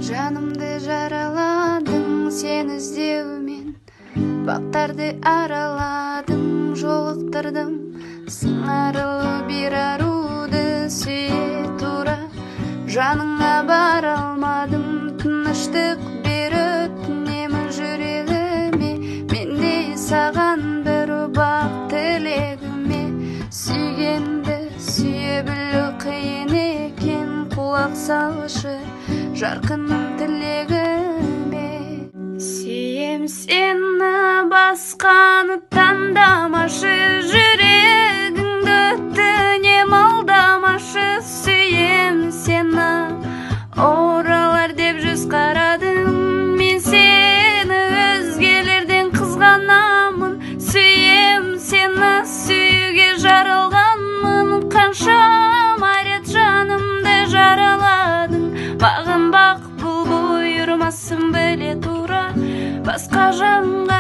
Жанымды жараладың сен іздеумен, бақтарды араладым, жолықтырдым сыңарылы бір аруды сүйе тура. Жаныңа бара алмадым, тыныштық бер өтінемін жүрегіме, мендей саған бір бақ тілегіме. Сүйгенді сүйе білу қиын екен, құлақ салшы жарқыным тілегіме. Сүйем сені, басқаны таңдамашы, жүрегіңді өтінем алдамашы. Сүйем сені, оралар деп жүз қарадым, мен сені өзгелерден қызғанамын. Сүйем сені, сүйге жаралғанмын, қаншама рет жанымды жараладың. Бағынбақ бұл бұйырмасын біле тура, басқа жанға